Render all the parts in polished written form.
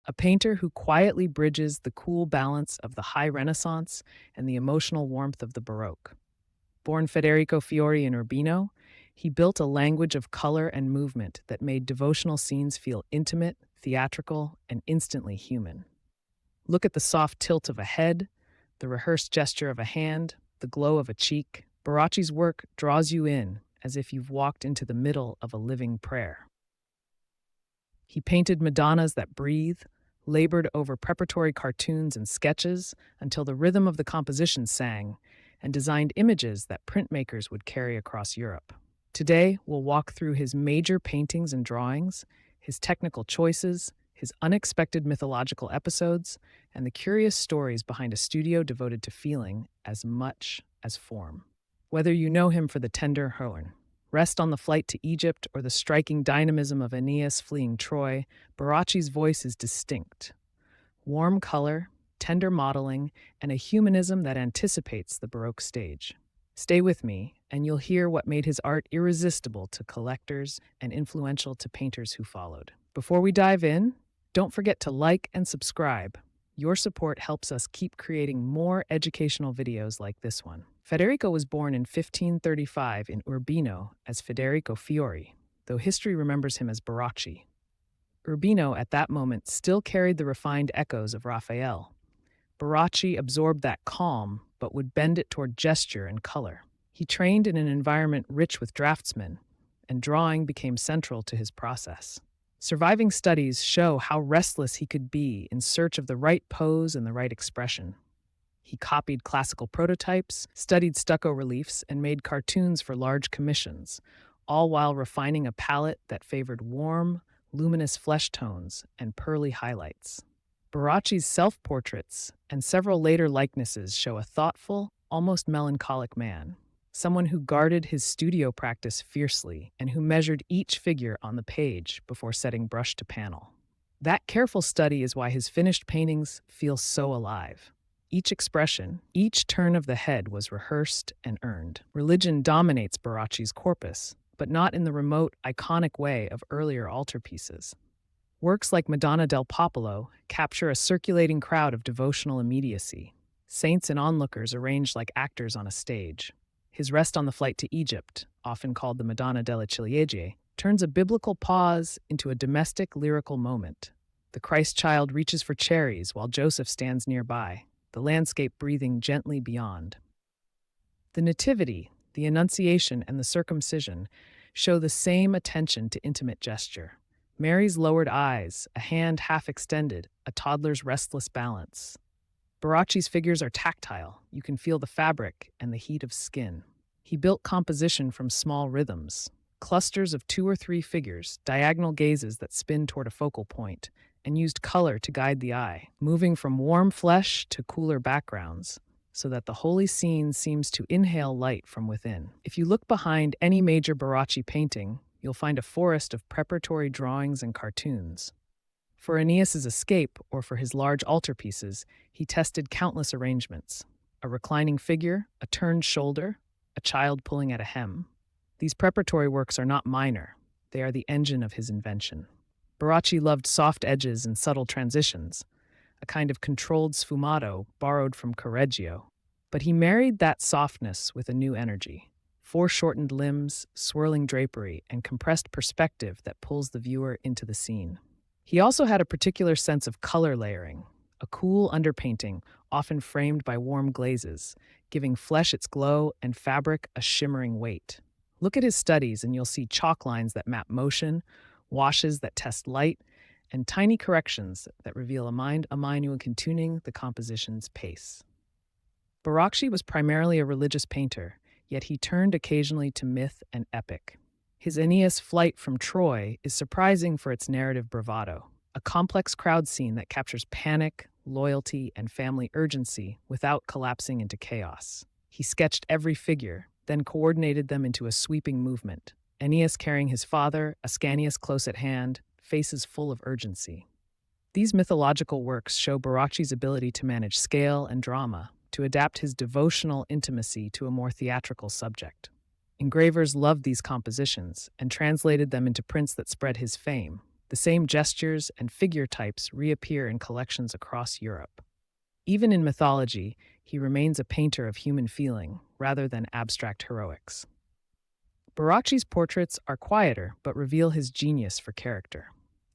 a painter who quietly bridges the cool balance of the high Renaissance and the emotional warmth of the Baroque. Born Federico Fiori in Urbino, he built a language of color and movement that made devotional scenes feel intimate, theatrical, and instantly human. Look at the soft tilt of a head, the rehearsed gesture of a hand, the glow of a cheek. Barocci's work draws you in as if you've walked into the middle of a living prayer. He painted Madonnas that breathe, labored over preparatory cartoons and sketches until the rhythm of the composition sang, and designed images that printmakers would carry across Europe. Today, we'll walk through his major paintings and drawings, his technical choices, his unexpected mythological episodes, and the curious stories behind a studio devoted to feeling as much as form. Whether you know him for the tender horn, rest on the flight to Egypt, or the striking dynamism of Aeneas fleeing Troy, Barocci's voice is distinct. Warm color, tender modeling, and a humanism that anticipates the Baroque stage. Stay with me, and you'll hear what made his art irresistible to collectors and influential to painters who followed. Before we dive in, don't forget to like and subscribe. Your support helps us keep creating more educational videos like this one. Federico was born in 1535 in Urbino as Federico Fiori, though history remembers him as Barocci. Urbino at that moment still carried the refined echoes of Raphael. Barocci absorbed that calm, but would bend it toward gesture and color. He trained in an environment rich with draftsmen, and drawing became central to his process. Surviving studies show how restless he could be in search of the right pose and the right expression. He copied classical prototypes, studied stucco reliefs, and made cartoons for large commissions, all while refining a palette that favored warm, luminous flesh tones and pearly highlights. Barocci's self-portraits and several later likenesses show a thoughtful, almost melancholic man, someone who guarded his studio practice fiercely and who measured each figure on the page before setting brush to panel. That careful study is why his finished paintings feel so alive. Each expression, each turn of the head was rehearsed and earned. Religion dominates Barocci's corpus, but not in the remote, iconic way of earlier altarpieces. Works like Madonna del Popolo capture a circulating crowd of devotional immediacy, saints and onlookers arranged like actors on a stage. His Rest on the Flight to Egypt, often called the Madonna delle Ciliegie, turns a biblical pause into a domestic lyrical moment. The Christ child reaches for cherries while Joseph stands nearby, the landscape breathing gently beyond. The Nativity, the Annunciation, and the Circumcision show the same attention to intimate gesture. Mary's lowered eyes, a hand half extended, a toddler's restless balance. Barocci's figures are tactile. You can feel the fabric and the heat of skin. He built composition from small rhythms, clusters of 2 or 3 figures, diagonal gazes that spin toward a focal point, and used color to guide the eye, moving from warm flesh to cooler backgrounds, so that the holy scene seems to inhale light from within. If you look behind any major Barocci painting, you'll find a forest of preparatory drawings and cartoons. For Aeneas's Escape, or for his large altarpieces, he tested countless arrangements: a reclining figure, a turned shoulder, a child pulling at a hem. These preparatory works are not minor. They are the engine of his invention. Barocci loved soft edges and subtle transitions, a kind of controlled sfumato borrowed from Correggio. But he married that softness with a new energy: foreshortened limbs, swirling drapery, and compressed perspective that pulls the viewer into the scene. He also had a particular sense of color layering, a cool underpainting, often framed by warm glazes, giving flesh its glow and fabric a shimmering weight. Look at his studies and you'll see chalk lines that map motion, washes that test light, and tiny corrections that reveal a mind in tuning the composition's pace. Barocci was primarily a religious painter, yet he turned occasionally to myth and epic. His Aeneas Flight from Troy is surprising for its narrative bravado, a complex crowd scene that captures panic, loyalty, and family urgency without collapsing into chaos. He sketched every figure, then coordinated them into a sweeping movement. Aeneas carrying his father, Ascanius close at hand, faces full of urgency. These mythological works show Barocci's ability to manage scale and drama, to adapt his devotional intimacy to a more theatrical subject. Engravers loved these compositions and translated them into prints that spread his fame. The The same gestures and figure types reappear in collections across Europe. Even in mythology, he remains a painter of human feeling rather than abstract heroics. Barocci's portraits are quieter but reveal his genius for character.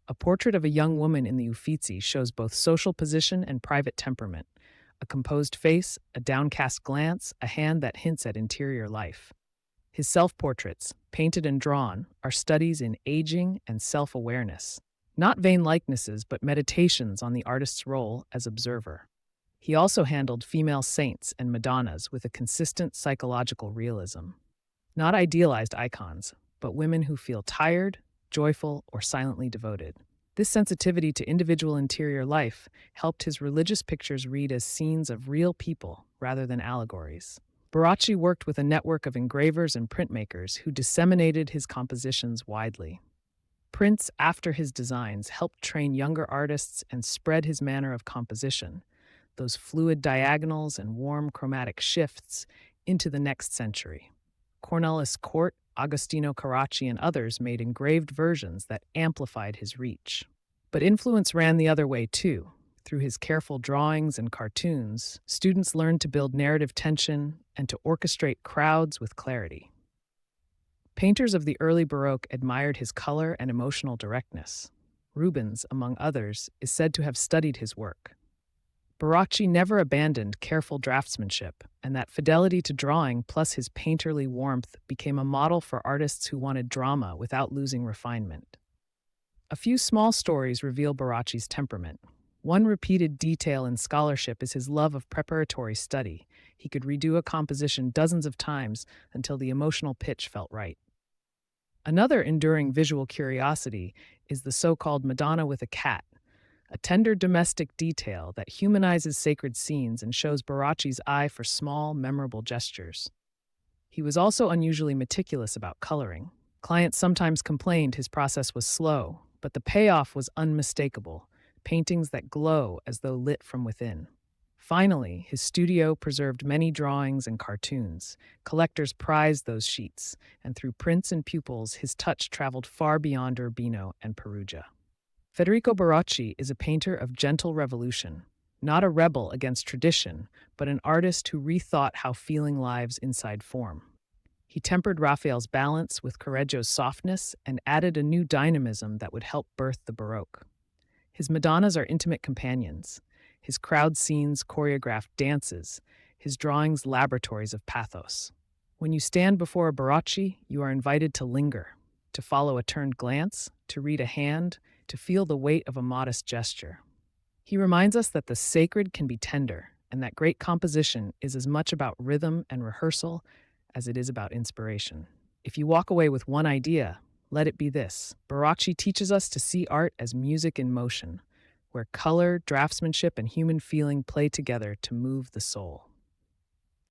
A portrait of a young woman in the Uffizi shows both social position and private temperament, a composed face, a downcast glance, a hand that hints at interior life. His self-portraits, painted and drawn, are studies in aging and self-awareness, not vain likenesses but meditations on the artist's role as observer. He also handled female saints and Madonnas with a consistent psychological realism. Not idealized icons, but women who feel tired, joyful, or silently devoted. This sensitivity to individual interior life helped his religious pictures read as scenes of real people rather than allegories. Barocci worked with a network of engravers and printmakers who disseminated his compositions widely. Prints after his designs helped train younger artists and spread his manner of composition, those fluid diagonals and warm chromatic shifts, into the next century. Cornelis Cort, Agostino Carracci, and others made engraved versions that amplified his reach. But influence ran the other way too. Through his careful drawings and cartoons, students learned to build narrative tension and to orchestrate crowds with clarity. Painters of the early Baroque admired his color and emotional directness. Rubens, among others, is said to have studied his work. Barocci never abandoned careful draftsmanship, and that fidelity to drawing plus his painterly warmth became a model for artists who wanted drama without losing refinement. A few small stories reveal Barocci's temperament. One repeated detail in scholarship is his love of preparatory study. He could redo a composition dozens of times until the emotional pitch felt right. Another enduring visual curiosity is the so-called Madonna with a cat, a tender domestic detail that humanizes sacred scenes and shows Barocci's eye for small, memorable gestures. He was also unusually meticulous about coloring. Clients sometimes complained his process was slow, but the payoff was unmistakable, paintings that glow as though lit from within. Finally, his studio preserved many drawings and cartoons. Collectors prized those sheets, and through prints and pupils, his touch traveled far beyond Urbino and Perugia. Federico Barocci is a painter of gentle revolution, not a rebel against tradition, but an artist who rethought how feeling lives inside form. He tempered Raphael's balance with Correggio's softness and added a new dynamism that would help birth the Baroque. His Madonnas are intimate companions, his crowd scenes choreographed dances, his drawings laboratories of pathos. When you stand before a Barocci, you are invited to linger, to follow a turned glance, to read a hand, to feel the weight of a modest gesture. He reminds us that the sacred can be tender, and that great composition is as much about rhythm and rehearsal as it is about inspiration. If you walk away with one idea, let it be this: Barocci teaches us to see art as music in motion, where color, draftsmanship, and human feeling play together to move the soul.